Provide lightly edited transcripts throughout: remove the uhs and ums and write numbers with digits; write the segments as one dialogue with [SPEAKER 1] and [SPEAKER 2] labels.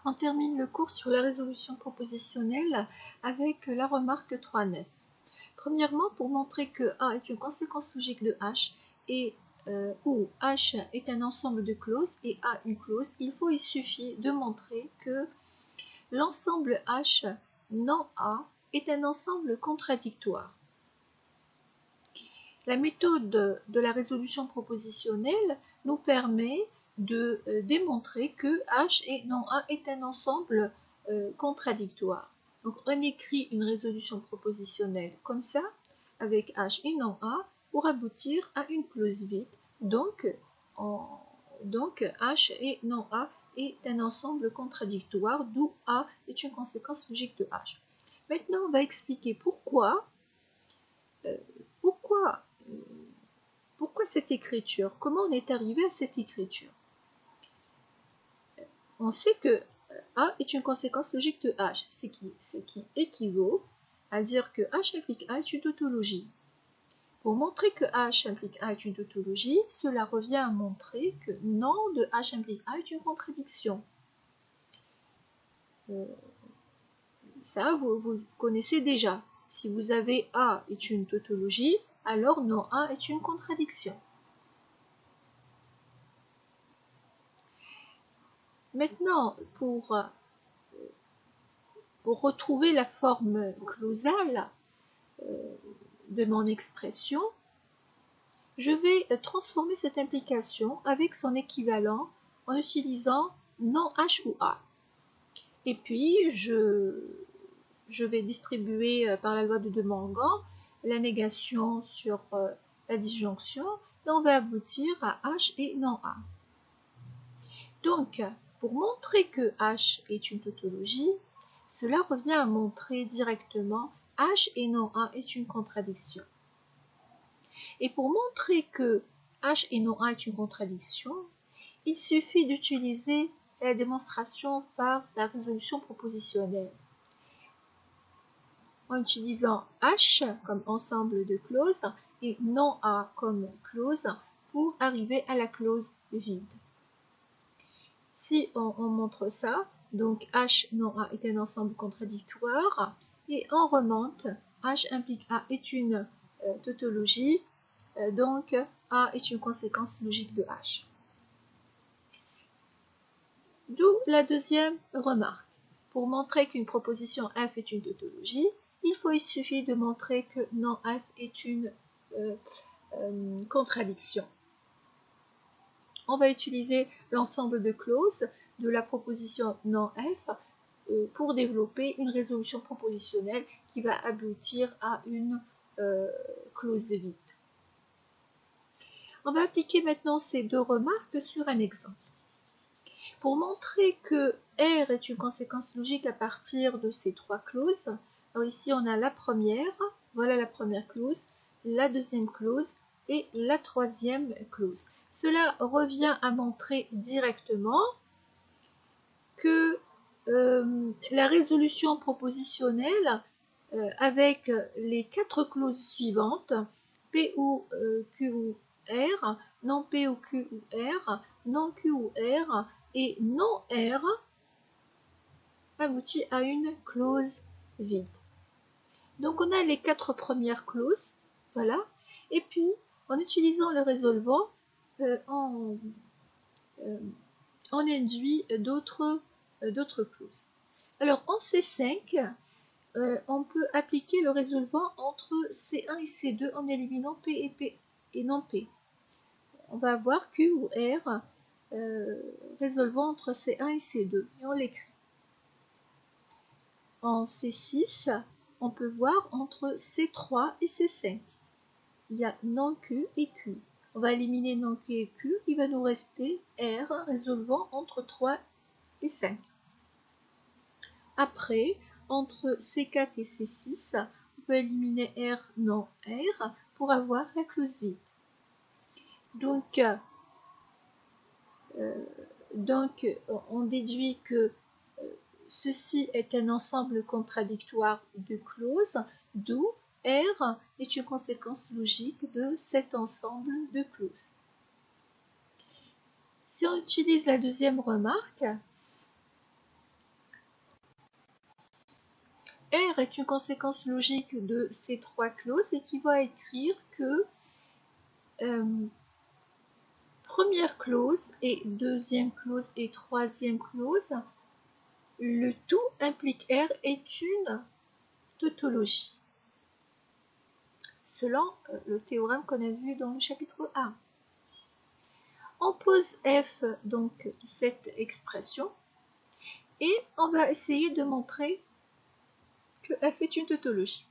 [SPEAKER 1] On termine le cours sur la résolution propositionnelle avec la remarque 3.9. Premièrement, pour montrer que A est une conséquence logique de H et où H est un ensemble de clauses et A une clause, il suffit de montrer que l'ensemble H non A est un ensemble contradictoire. La méthode de la résolution propositionnelle nous permet de démontrer que H et non A est un ensemble contradictoire. Donc on écrit une résolution propositionnelle comme ça, avec H et non A, pour aboutir à une clause vide. Donc H et non A est un ensemble contradictoire, d'où A est une conséquence logique de H. Maintenant, on va expliquer pourquoi cette écriture, comment on est arrivé à cette écriture. On sait que A est une conséquence logique de H, ce qui équivaut à dire que H implique A est une tautologie. Pour montrer que H implique A est une tautologie, cela revient à montrer que non de H implique A est une contradiction. Ça, vous connaissez déjà. Si vous avez A est une tautologie, alors non A est une contradiction. Maintenant, pour retrouver la forme clausale de mon expression, je vais transformer cette implication avec son équivalent en utilisant non H ou A. Et puis, je vais distribuer par la loi de De Morgan la négation sur la disjonction et on va aboutir à H et non A. Donc, pour montrer que H est une tautologie, cela revient à montrer directement H et non A est une contradiction. Et pour montrer que H et non A est une contradiction, il suffit d'utiliser la démonstration par la résolution propositionnelle. En utilisant H comme ensemble de clauses et non A comme clause pour arriver à la clause vide. Si on montre ça, donc H non A est un ensemble contradictoire et on remonte, H implique A est une tautologie, donc A est une conséquence logique de H. D'où la deuxième remarque. Pour montrer qu'une proposition F est une tautologie, il suffit de montrer que non F est une contradiction. On va utiliser l'ensemble de clauses de la proposition non F pour développer une résolution propositionnelle qui va aboutir à une clause vide. On va appliquer maintenant ces deux remarques sur un exemple. Pour montrer que R est une conséquence logique à partir de ces trois clauses, alors ici on a la première, voilà la première clause, la deuxième clause et la troisième clause. Cela revient à montrer directement que la résolution propositionnelle avec les quatre clauses suivantes, P ou Q ou R, non P ou Q ou R, non Q ou R et non R, aboutit à une clause vide. Donc on a les quatre premières clauses, voilà, et puis en utilisant le résolvant, on induit d'autres clauses. Alors en C5, on peut appliquer le résolvant entre C1 et C2 en éliminant P et non P. On va avoir Q ou R résolvant entre C1 et C2 et on l'écrit. En C6, on peut voir entre C3 et C5. Il y a non Q et Q. On va éliminer non Q et Q, il va nous rester R résolvant entre 3 et 5. Après, entre C4 et C6, on peut éliminer R non R pour avoir la clause vide. Donc on déduit que ceci est un ensemble contradictoire de clauses, d'où R est une conséquence logique de cet ensemble de clauses. Si on utilise la deuxième remarque, R est une conséquence logique de ces trois clauses et qui va écrire que première clause et deuxième clause et troisième clause, le tout implique R est une tautologie, selon le théorème qu'on a vu dans le chapitre 1. On pose F donc cette expression et on va essayer de montrer que F est une tautologie.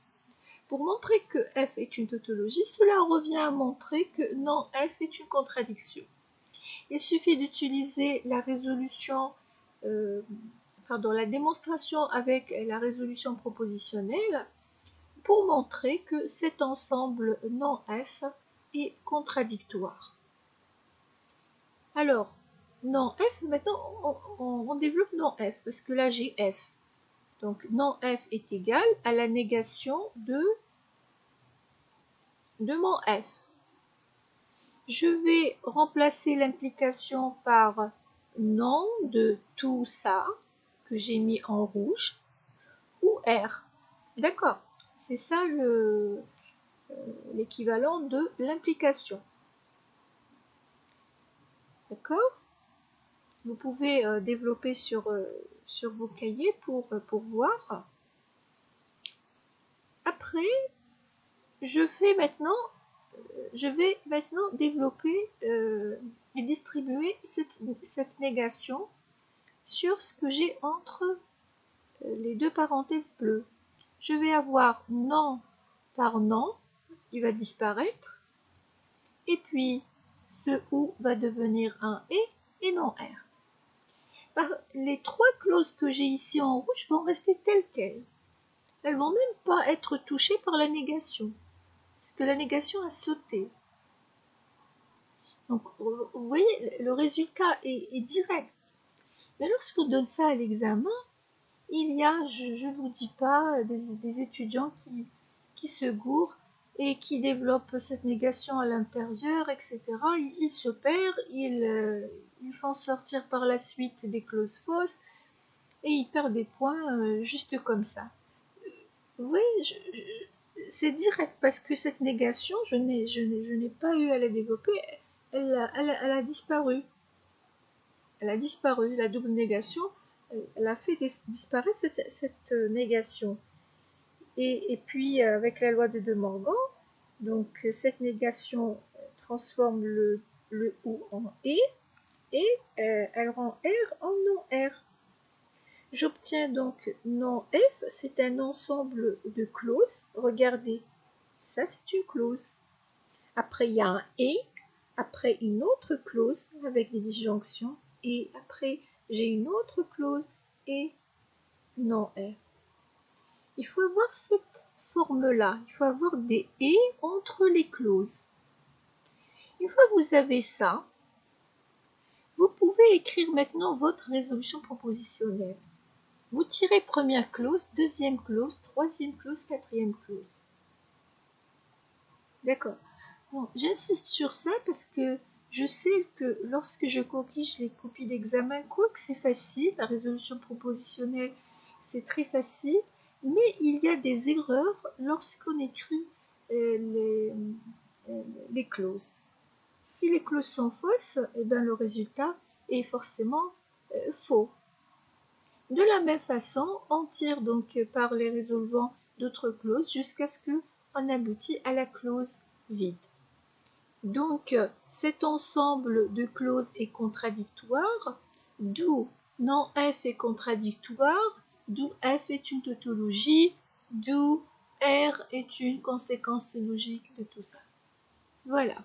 [SPEAKER 1] Pour montrer que F est une tautologie, cela revient à montrer que non F est une contradiction. Il suffit d'utiliser la résolution, la démonstration avec la résolution propositionnelle pour montrer que cet ensemble non F est contradictoire. Alors, non F, maintenant on développe non F, parce que là j'ai F. Donc non F est égal à la négation de mon F. Je vais remplacer l'implication par non de tout ça, que j'ai mis en rouge, ou R. D'accord, c'est ça l'équivalent de l'implication. D'accord? Vous pouvez développer sur vos cahiers pour voir. Après, je vais maintenant développer et distribuer cette négation sur ce que j'ai entre les deux parenthèses bleues. Je vais avoir non par non, il va disparaître, et puis ce ou va devenir un et non R. Les trois clauses que j'ai ici en rouge vont rester telles quelles. Elles ne vont même pas être touchées par la négation, parce que la négation a sauté. Donc, vous voyez, le résultat est direct. Mais lorsqu'on donne ça à l'examen, il y a, je ne vous dis pas, des étudiants qui se gourrent et qui développent cette négation à l'intérieur, etc. Ils se perdent, ils font sortir par la suite des clauses fausses et ils perdent des points juste comme ça. Oui, c'est direct parce que cette négation, je n'ai pas eu à la développer, elle a disparu. Elle a disparu, la double négation, elle a fait disparaître cette négation. Et puis, avec la loi de De Morgan, donc cette négation transforme le ou en et elle rend R en non R. J'obtiens donc non F, c'est un ensemble de clauses. Regardez, ça c'est une clause. Après, il y a un et, après une autre clause avec des disjonctions, et après, j'ai une autre clause et non R. Il faut avoir cette forme-là, il faut avoir des et entre les clauses. Une fois que vous avez ça, vous pouvez écrire maintenant votre résolution propositionnelle. Vous tirez première clause, deuxième clause, troisième clause, quatrième clause. D'accord. Bon, j'insiste sur ça parce que je sais que lorsque je corrige les copies d'examen, quoique c'est facile, la résolution propositionnelle, c'est très facile, mais il y a des erreurs lorsqu'on écrit les clauses. Si les clauses sont fausses, eh bien, le résultat est forcément faux. De la même façon, on tire donc par les résolvants d'autres clauses jusqu'à ce qu'on aboutit à la clause vide. Donc, cet ensemble de clauses est contradictoire, d'où non F est contradictoire, d'où F est une tautologie, d'où R est une conséquence logique de tout ça. Voilà.